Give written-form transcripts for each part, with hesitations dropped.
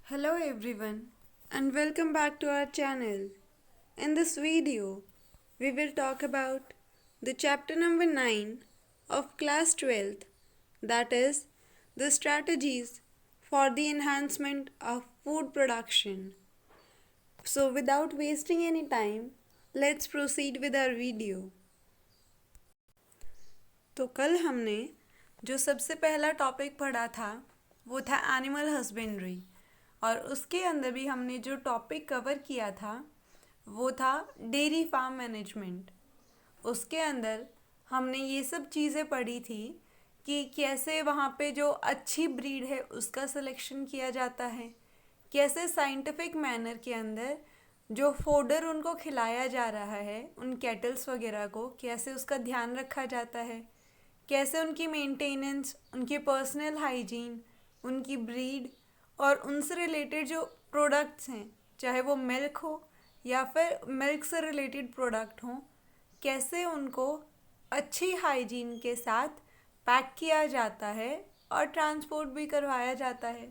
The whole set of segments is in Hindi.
Hello everyone and welcome back to our channel. In this video, we will talk about the chapter number 9 of class 12th, that is the strategies for the enhancement of food production. So without wasting any time, let's proceed with our video. तो कल हमने जो सबसे पहला टॉपिक पढ़ा था वो था एनिमल हस्बेंड्री और उसके अंदर भी हमने जो टॉपिक कवर किया था वो था डेयरी फार्म मैनेजमेंट। उसके अंदर हमने ये सब चीज़ें पढ़ी थी कि कैसे वहाँ पे जो अच्छी ब्रीड है उसका सिलेक्शन किया जाता है, कैसे साइंटिफिक मैनर के अंदर जो फोडर उनको खिलाया जा रहा है उन कैटल्स वगैरह को कैसे उसका ध्यान रखा जाता है, कैसे उनकी मेंटेनेंस, उनकी पर्सनल हाइजीन, उनकी ब्रीड और उनसे रिलेटेड जो प्रोडक्ट्स हैं, चाहे वो मिल्क हो या फिर मिल्क से रिलेटेड प्रोडक्ट हों, कैसे उनको अच्छी हाइजीन के साथ पैक किया जाता है और ट्रांसपोर्ट भी करवाया जाता है।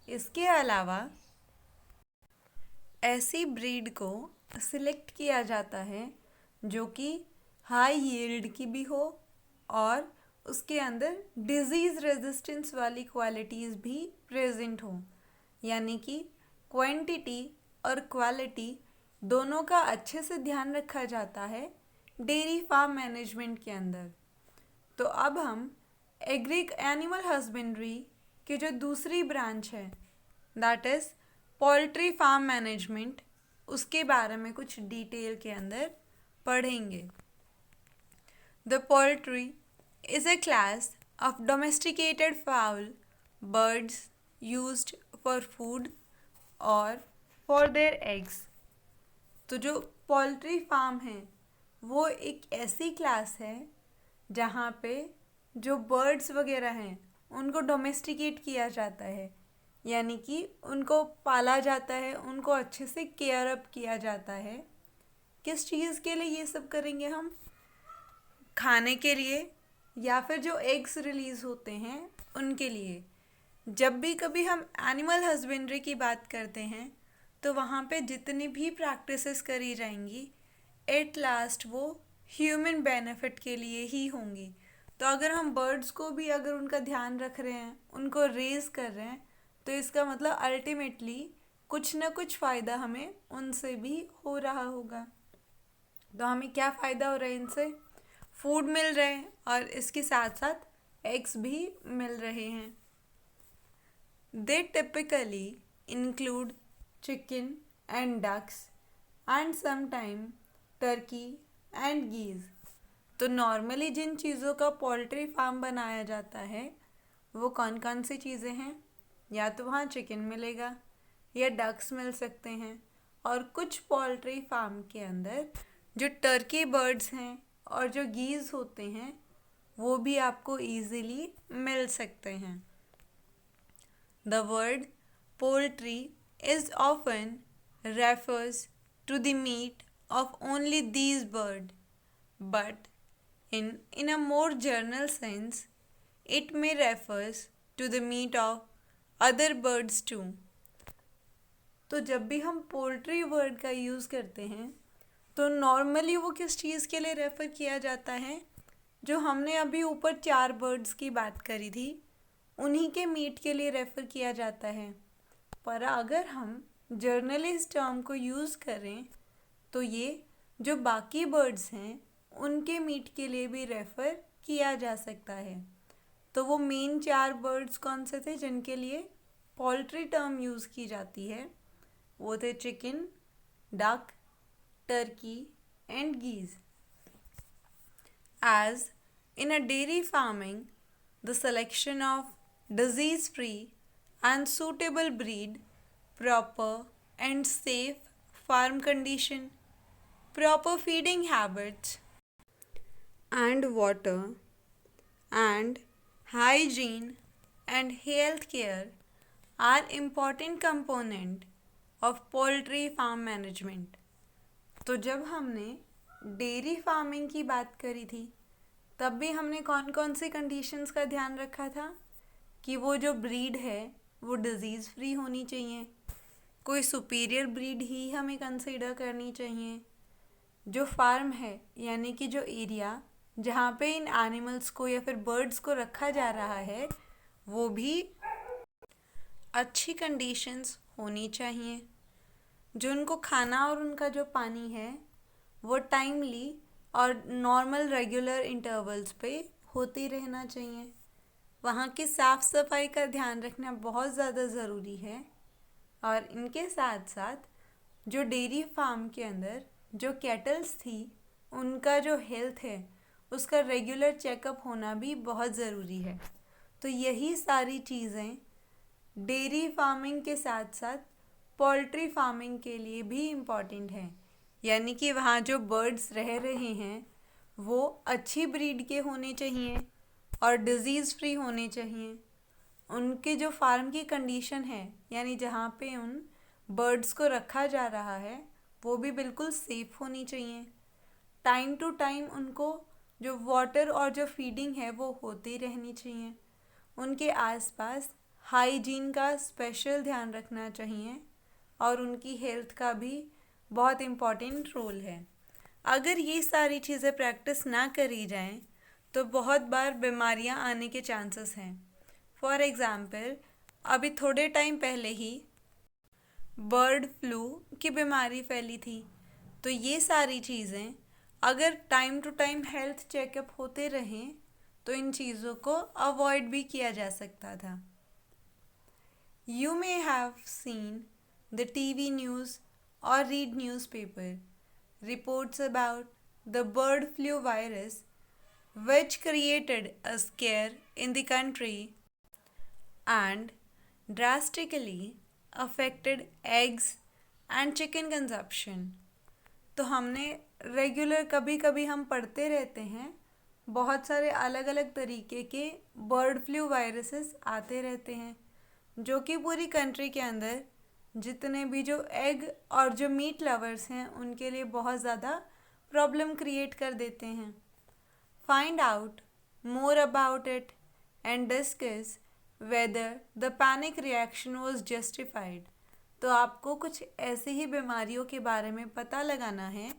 इसके अलावा ऐसी ब्रीड को सिलेक्ट किया जाता है जो कि हाई यील्ड की भी हो और उसके अंदर डिज़ीज़ रेजिस्टेंस वाली क्वालिटीज़ भी प्रेजेंट हो, यानी कि क्वांटिटी और क्वालिटी दोनों का अच्छे से ध्यान रखा जाता है डेयरी फार्म मैनेजमेंट के अंदर। तो अब हम एनिमल हस्बेंड्री की जो दूसरी ब्रांच है that is poultry farm management, उसके बारे में कुछ डिटेल के अंदर पढ़ेंगे। The poultry is a class of domesticated fowl, birds used for food or for their eggs. तो जो पोल्ट्री फार्म है वो एक ऐसी क्लास है जहाँ पे जो बर्ड्स वगैरह हैं उनको डोमेस्टिकेट किया जाता है, यानी कि उनको पाला जाता है, उनको अच्छे से केयर अप किया जाता है। किस चीज़ के लिए ये सब करेंगे हम? खाने के लिए या फिर जो एग्स रिलीज़ होते हैं उनके लिए। जब भी कभी हम एनिमल हस्बेंड्री की बात करते हैं तो वहाँ पे जितनी भी प्रैक्टिसेस करी जाएंगी एट लास्ट वो ह्यूमन बेनिफिट के लिए ही होंगी। तो अगर हम बर्ड्स को भी अगर उनका ध्यान रख रहे हैं, उनको रेज़ कर रहे हैं, तो इसका मतलब अल्टीमेटली कुछ ना कुछ फ़ायदा हमें उनसे भी हो रहा होगा। तो हमें क्या फ़ायदा हो रहा है इनसे? फूड मिल रहे हैं और इसके साथ साथ एग्स भी मिल रहे हैं। They typically include chicken and ducks and sometime turkey and geese. तो नॉर्मली जिन चीज़ों का पोल्ट्री फार्म बनाया जाता है वो कौन कौन सी चीज़ें हैं? या तो वहाँ चिकन मिलेगा या डक्स मिल सकते हैं, और कुछ पोल्ट्री फार्म के अंदर जो टर्की बर्ड्स हैं और जो गीज़ होते हैं वो भी आपको ईज़िली मिल सकते हैं। The word poultry is often refers to the meat of only these bird, but in a more general sense it may refers to the meat of other birds too. तो जब भी हम पोल्ट्री वर्ड का यूज़ करते हैं तो नॉर्मली वो किस चीज़ के लिए रेफ़र किया जाता है? जो हमने अभी ऊपर 4 बर्ड्स की बात करी थी उन्हीं के मीट के लिए रेफ़र किया जाता है। पर अगर हम जर्नली इस टर्म को यूज़ करें तो ये जो बाकी बर्ड्स हैं उनके मीट के लिए भी रेफ़र किया जा सकता है। तो वो मेन 4 बर्ड्स कौन से थे जिनके लिए पोल्ट्री टर्म यूज़ की जाती है? वो थे chicken, duck, turkey and geese. As in a dairy farming, the selection of disease-free and suitable breed, proper and safe farm condition, proper feeding habits and water and hygiene and health care are important component of poultry farm management. तो जब हमने डेयरी फार्मिंग की बात करी थी तब भी हमने कौन कौन सी कंडीशंस का ध्यान रखा था कि वो जो ब्रीड है वो डिज़ीज़ फ्री होनी चाहिए। कोई सुपीरियर ब्रीड ही हमें कंसीडर करनी चाहिए। जो फार्म है यानी कि जो एरिया जहाँ पे इन एनिमल्स को या फिर बर्ड्स को रखा जा रहा है वो भी अच्छी कंडीशंस होनी चाहिए। जो उनको खाना और उनका जो पानी है वो टाइमली और नॉर्मल रेगुलर इंटरवल्स पे होती रहना चाहिए। वहाँ की साफ़ सफाई का ध्यान रखना बहुत ज़्यादा ज़रूरी है। और इनके साथ साथ जो डेयरी फार्म के अंदर जो कैटल्स थी उनका जो हेल्थ है उसका रेगुलर चेकअप होना भी बहुत ज़रूरी है। तो यही सारी चीज़ें डेयरी फार्मिंग के साथ साथ पोल्ट्री फार्मिंग के लिए भी इम्पॉर्टेंट है। यानी कि वहाँ जो बर्ड्स रह रहे हैं वो अच्छी ब्रीड के होने चाहिए और डिज़ीज़ फ्री होने चाहिए। उनके जो फार्म की कंडीशन है यानी जहाँ पे उन बर्ड्स को रखा जा रहा है वो भी बिल्कुल सेफ़ होनी चाहिए। टाइम टू टाइम उनको जो वाटर और जो फीडिंग है वो होती रहनी चाहिए। उनके आसपास हाइजीन का स्पेशल ध्यान रखना चाहिए और उनकी हेल्थ का भी बहुत इम्पॉर्टेंट रोल है। अगर ये सारी चीज़ें प्रैक्टिस ना करी जाएं तो बहुत बार बीमारियां आने के चांसेस हैं। फॉर एग्ज़ाम्पल अभी थोड़े टाइम पहले ही बर्ड फ्लू की बीमारी फैली थी। तो ये सारी चीज़ें अगर time to time health checkup होते रहें तो इन चीज़ों को अवॉइड भी किया जा सकता था। You may have seen the TV news or read newspaper reports about the bird flu virus which created a scare in the country and drastically affected eggs and chicken consumption। तो हमने रेगुलर कभी कभी हम पढ़ते रहते हैं बहुत सारे अलग अलग तरीके के बर्ड फ्लू वायरसेस आते रहते हैं जो कि पूरी कंट्री के अंदर जितने भी जो एग और जो मीट लवर्स हैं उनके लिए बहुत ज़्यादा प्रॉब्लम क्रिएट कर देते हैं। Find out more about it and discuss whether the panic reaction was justified. तो आपको कुछ ऐसी ही बीमारियों के बारे में पता लगाना है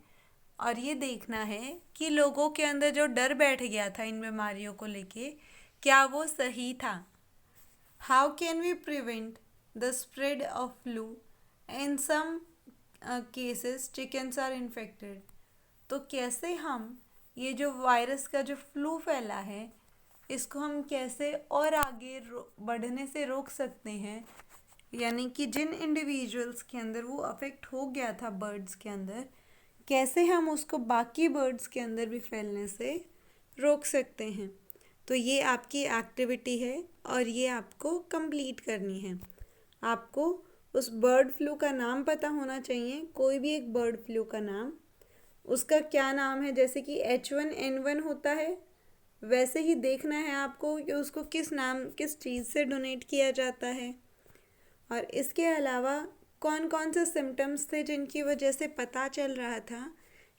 और ये देखना है कि लोगों के अंदर जो डर बैठ गया था इन बीमारियों को लेके क्या वो सही था। How can we prevent the spread of flu? In some cases chickens are infected। तो कैसे हम ये जो वायरस का जो फ्लू फैला है इसको हम कैसे और आगे बढ़ने से रोक सकते हैं। यानी कि जिन इंडिविजुअल्स के अंदर वो अफेक्ट हो गया था बर्ड्स के अंदर कैसे हम उसको बाकी बर्ड्स के अंदर भी फैलने से रोक सकते हैं। तो ये आपकी एक्टिविटी है और ये आपको कंप्लीट करनी है। आपको उस बर्ड फ्लू का नाम पता होना चाहिए, कोई भी एक बर्ड फ्लू का नाम, उसका क्या नाम है। जैसे कि H1N1 होता है वैसे ही देखना है आपको कि उसको किस नाम किस चीज़ से डोनेट किया जाता है। और इसके अलावा कौन कौन से सिम्टम्स थे जिनकी वजह से पता चल रहा था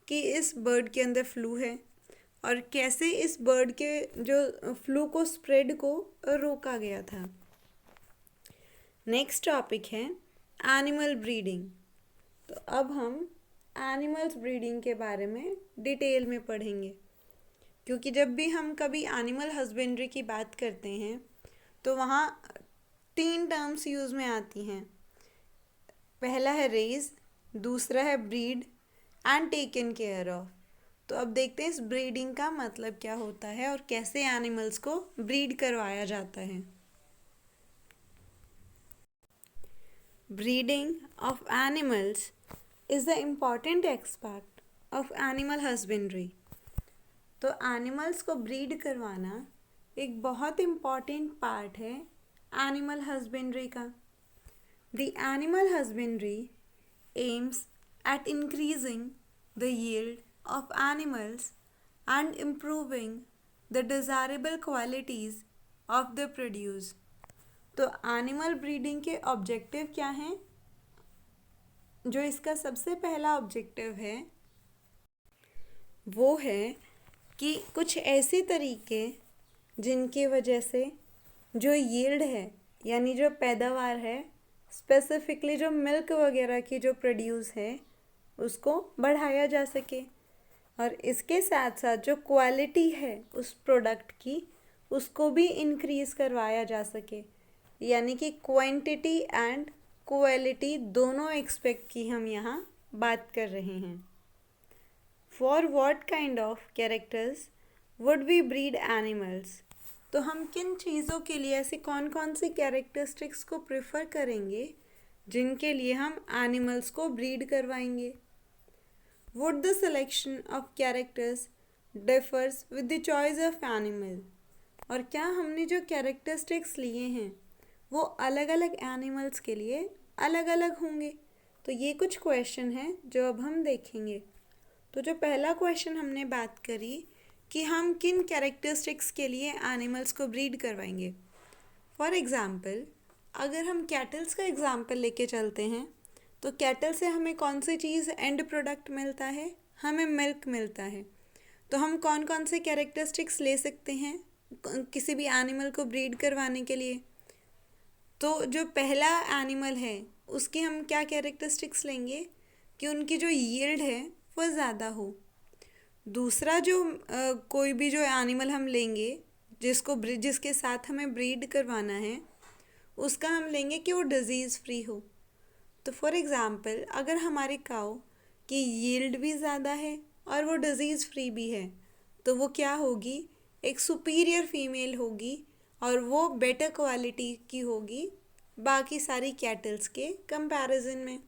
कि इस बर्ड के अंदर फ्लू है और कैसे इस बर्ड के जो फ्लू को स्प्रेड को रोका गया था। नेक्स्ट टॉपिक है एनिमल ब्रीडिंग। तो अब हम एनिमल्स ब्रीडिंग के बारे में डिटेल में पढ़ेंगे क्योंकि जब भी हम कभी एनिमल हस्बेंड्री की बात करते हैं तो वहाँ 3 टर्म्स यूज़ में आती हैं। पहला है रेज, दूसरा है breed and taken care of. तो अब देखते हैं इस ब्रीडिंग का मतलब क्या होता है और कैसे एनिमल्स को ब्रीड करवाया जाता है। Breeding of animals is the important aspect of animal husbandry. तो एनिमल्स को ब्रीड करवाना एक बहुत इम्पॉर्टेंट पार्ट है एनिमल हस्बेंड्री का। The animal husbandry aims at increasing the yield of animals and improving the desirable qualities of the produce। तो एनिमल ब्रीडिंग के ऑब्जेक्टिव क्या हैं? जो इसका सबसे पहला ऑब्जेक्टिव है वो है कि कुछ ऐसे तरीके जिनकी वजह से जो यील्ड है यानी जो पैदावार है, स्पेसिफिकली जो मिल्क वगैरह की जो प्रोड्यूस है, उसको बढ़ाया जा सके। और इसके साथ साथ जो क्वालिटी है उस प्रोडक्ट की, उसको भी इंक्रीज़ करवाया जा सके। यानी कि क्वांटिटी एंड क्वालिटी दोनों एक्सपेक्ट की हम यहाँ बात कर रहे हैं। For what kind of characters would we breed animals? तो हम किन चीज़ों के लिए, ऐसे कौन कौन सी कैरेक्टरिस्टिक्स को प्रेफर करेंगे जिनके लिए हम एनिमल्स को ब्रीड करवाएंगे? Would the selection of characters differs with the choice of animal? और क्या हमने जो कैरेक्टरिस्टिक्स लिए हैं वो अलग अलग एनिमल्स के लिए अलग अलग होंगे? तो ये कुछ क्वेश्चन हैं जो अब हम देखेंगे। तो जो पहला क्वेश्चन हमने बात करी कि हम किन कैरेक्टरिस्टिक्स के लिए एनिमल्स को ब्रीड करवाएंगे। फॉर एग्ज़ाम्पल, अगर हम कैटल्स का एग्ज़ाम्पल लेके चलते हैं तो कैटल से हमें कौन सी चीज़ एंड प्रोडक्ट मिलता है? हमें मिल्क मिलता है। तो हम कौन कौन से कैरेक्टरिस्टिक्स ले सकते हैं किसी भी एनिमल को ब्रीड करवाने के लिए? तो जो पहला एनिमल है उसकी हम क्या कैरेक्टरिस्टिक्स लेंगे कि उनकी जो यील्ड है वो ज़्यादा हो। दूसरा जो कोई भी जो एनिमल हम लेंगे जिसके साथ हमें ब्रीड करवाना है, उसका हम लेंगे कि वो डिज़ीज़ फ्री हो। तो फॉर एग्ज़ाम्पल, अगर हमारी काऊ की यील्ड भी ज़्यादा है और वो डिज़ीज़ फ्री भी है, तो वो क्या होगी? एक सुपीरियर फीमेल होगी और वो बेटर क्वालिटी की होगी बाकी सारी कैटल्स के कंपैरिजन में।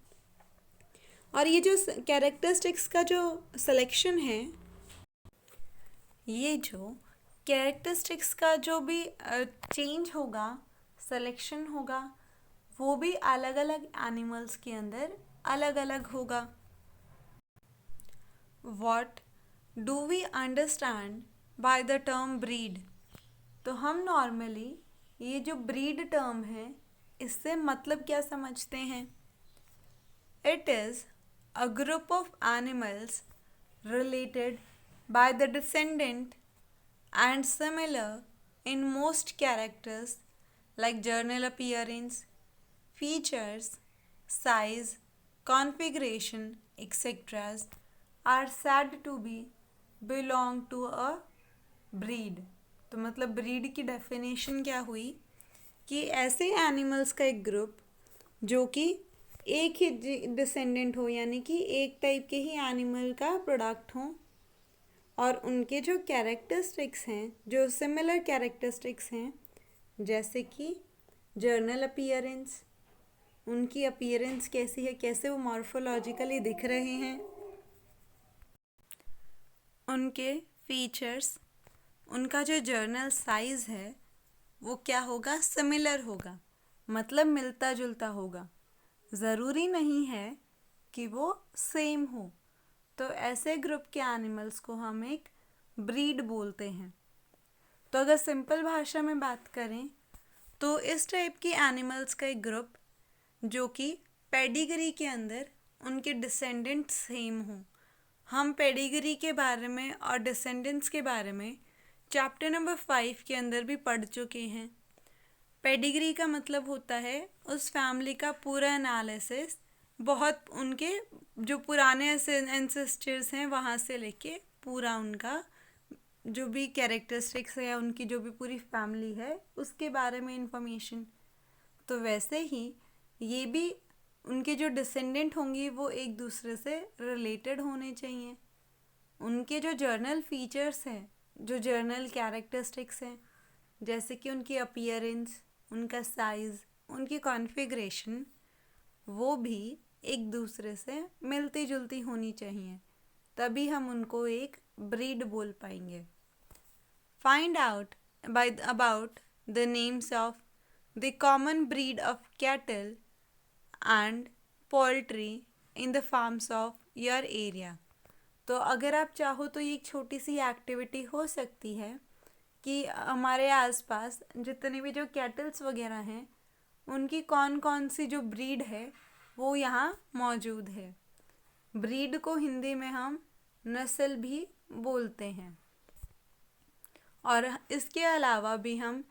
और ये जो कैरेक्टरिस्टिक्स का जो सिलेक्शन है, ये जो कैरेक्टरिस्टिक्स का जो भी चेंज होगा, सिलेक्शन होगा, वो भी अलग अलग एनिमल्स के अंदर अलग अलग होगा। What do we understand by the term breed? तो हम नॉर्मली ये जो ब्रीड टर्म है इससे मतलब क्या समझते हैं? It is a group of animals related by the descendant and similar in most characters like journal appearance, features, size, configuration, etc. are said to be belong to a breed। तो मतलब ब्रीड की डेफिनेशन क्या हुई कि ऐसे एनिमल्स का एक ग्रुप जो कि एक ही डिसेंडेंट हो, यानी कि एक टाइप के ही एनिमल का प्रोडक्ट हो, और उनके जो कैरेक्टरिस्टिक्स हैं, जो सिमिलर कैरेक्टरिस्टिक्स हैं, जैसे कि जर्नल अपीयरेंस, उनकी अपीयरेंस कैसी है, कैसे वो मॉर्फोलॉजिकली दिख रहे हैं, उनके फीचर्स, उनका जो जर्नल साइज़ है वो क्या होगा? सिमिलर होगा, मतलब मिलता जुलता होगा। ज़रूरी नहीं है कि वो सेम हो। तो ऐसे ग्रुप के एनिमल्स को हम एक ब्रीड बोलते हैं। तो अगर सिंपल भाषा में बात करें तो इस टाइप की एनिमल्स का एक ग्रुप जो कि पेडिग्री के अंदर उनके डिसेंडेंट सेम हो। हम पेडिग्री के बारे में और डिसेंडेंट्स के बारे में चैप्टर नंबर 5 के अंदर भी पढ़ चुके हैं। पेडिग्री का मतलब होता है उस फैमिली का पूरा एनालिसिस, बहुत उनके जो पुराने एंसेस्टर्स हैं वहाँ से लेके पूरा उनका जो भी कैरेक्टरिस्टिक्स है, उनकी जो भी पूरी फैमिली है उसके बारे में इंफॉर्मेशन। तो वैसे ही ये भी उनके जो डिसेंडेंट होंगी वो एक दूसरे से रिलेटेड होने चाहिए। उनके जो जर्नल फीचर्स हैं, जो जर्नल कैरेक्टरिस्टिक्स हैं, जैसे कि उनकी अपीयरेंस, उनका साइज़, उनकी कॉन्फ़िगरेशन, वो भी एक दूसरे से मिलती जुलती होनी चाहिए, तभी हम उनको एक ब्रीड बोल पाएंगे। Find out about the names of the common breed of cattle and poultry in the farms of your area. तो अगर आप चाहो तो ये एक छोटी सी एक्टिविटी हो सकती है कि हमारे आसपास जितने भी जो कैटल्स वगैरह हैं उनकी कौन कौन सी जो ब्रीड है वो यहाँ मौजूद है। ब्रीड को हिंदी में हम नस्ल भी बोलते हैं। और इसके अलावा भी हम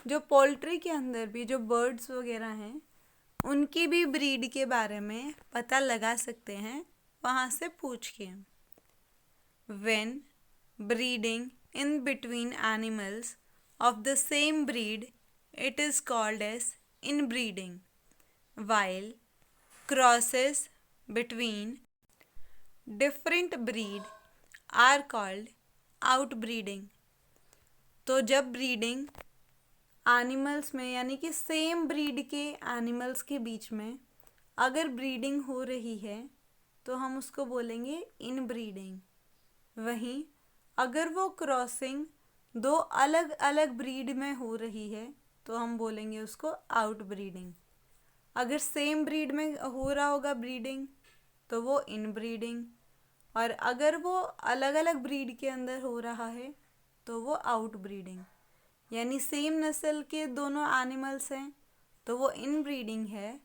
जो पोल्ट्री के अंदर भी जो बर्ड्स वगैरह हैं उनकी भी ब्रीड के बारे में पता लगा सकते हैं वहाँ से पूछ के। When breeding in between animals of the same breed, it is called as inbreeding, while crosses between different breed are called outbreeding। तो जब ब्रीडिंग एनिमल्स में यानी कि सेम ब्रीड के एनिमल्स के बीच में अगर ब्रीडिंग हो रही है तो हम उसको बोलेंगे इनब्रीडिंग। वहीं अगर वो क्रॉसिंग दो अलग अलग ब्रीड में हो रही है तो हम बोलेंगे उसको आउटब्रीडिंग। अगर सेम ब्रीड में हो रहा होगा ब्रीडिंग तो वो इनब्रीडिंग, और अगर वो अलग अलग ब्रीड के अंदर हो रहा है तो वो आउटब्रीडिंग। यानी सेम नस्ल के दोनों एनिमल्स हैं तो वो इनब्रीडिंग है,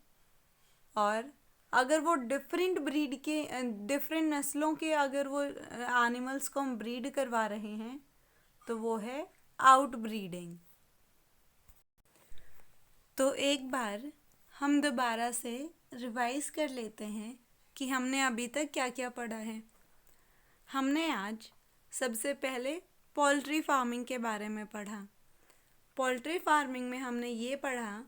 और अगर वो डिफरेंट ब्रीड के डिफरेंट नस्लों के अगर वो एनिमल्स को हम ब्रीड करवा रहे हैं तो वो है आउटब्रीडिंग। तो एक बार हम दोबारा से रिवाइज कर लेते हैं कि हमने अभी तक क्या क्या पढ़ा है। हमने आज सबसे पहले पोल्ट्री फार्मिंग के बारे में पढ़ा। पोल्ट्री फार्मिंग में हमने ये पढ़ा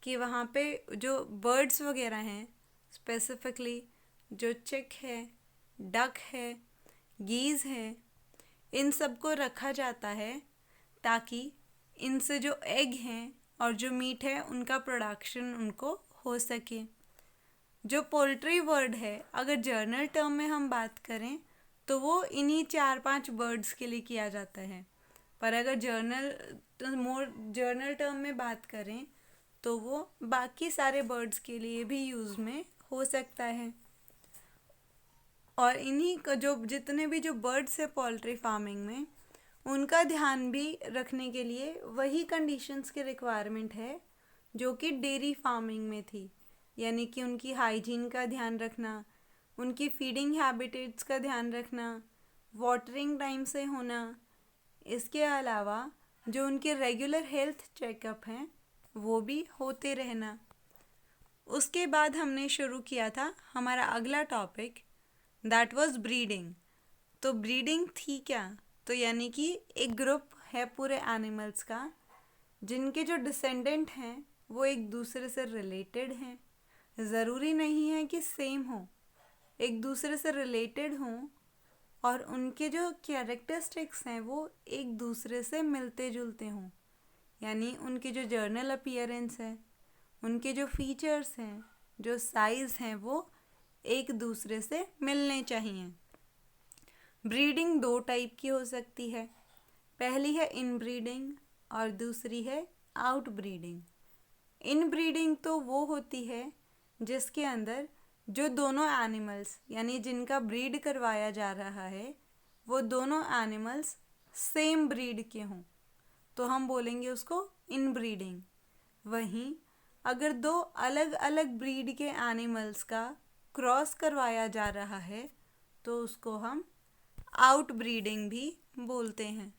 कि वहाँ पे जो बर्ड्स वगैरह हैं, स्पेसिफिकली जो चिक है, डक है, गीज़ है, इन सब को रखा जाता है ताकि इनसे जो एग हैं और जो मीट है उनका प्रोडक्शन उनको हो सके। जो पोल्ट्री वर्ड है अगर जर्नल टर्म में हम बात करें तो वो इन्हीं 4-5 बर्ड्स के लिए किया जाता है, पर अगर जर्नल टर्म में बात करें तो वो बाकी सारे बर्ड्स के लिए भी यूज़ में हो सकता है। और इन्हीं का जो जितने भी जो बर्ड्स है पोल्ट्री फार्मिंग में उनका ध्यान भी रखने के लिए वही कंडीशंस के रिक्वायरमेंट है जो कि डेयरी फार्मिंग में थी। यानी कि उनकी हाइजीन का ध्यान रखना, उनकी फीडिंग हैबिटेट्स का ध्यान रखना, वाटरिंग टाइम से होना, इसके अलावा जो उनके रेगुलर हेल्थ चेकअप हैं वो भी होते रहना। उसके बाद हमने शुरू किया था हमारा अगला टॉपिक, दैट वाज ब्रीडिंग। तो ब्रीडिंग थी क्या? तो यानी कि एक ग्रुप है पूरे एनिमल्स का जिनके जो डिसेंडेंट हैं वो एक दूसरे से रिलेटेड हैं। ज़रूरी नहीं है कि सेम हो, एक दूसरे से रिलेटेड हों और उनके जो कैरेक्टरिस्टिक्स हैं वो एक दूसरे से मिलते जुलते हों। यानी उनके जो जर्नल अपीयरेंस है, उनके जो फीचर्स हैं, जो साइज़ हैं वो एक दूसरे से मिलने चाहिए। ब्रीडिंग 2 टाइप की हो सकती है, पहली है इनब्रीडिंग और दूसरी है आउटब्रीडिंग। इनब्रीडिंग तो वो होती है जिसके अंदर जो दोनों एनिमल्स यानी जिनका ब्रीड करवाया जा रहा है वो दोनों एनिमल्स सेम ब्रीड के हों तो हम बोलेंगे उसको इनब्रीडिंग। वहीं अगर 2 अलग अलग ब्रीड के एनिमल्स का क्रॉस करवाया जा रहा है तो उसको हम आउटब्रीडिंग भी बोलते हैं।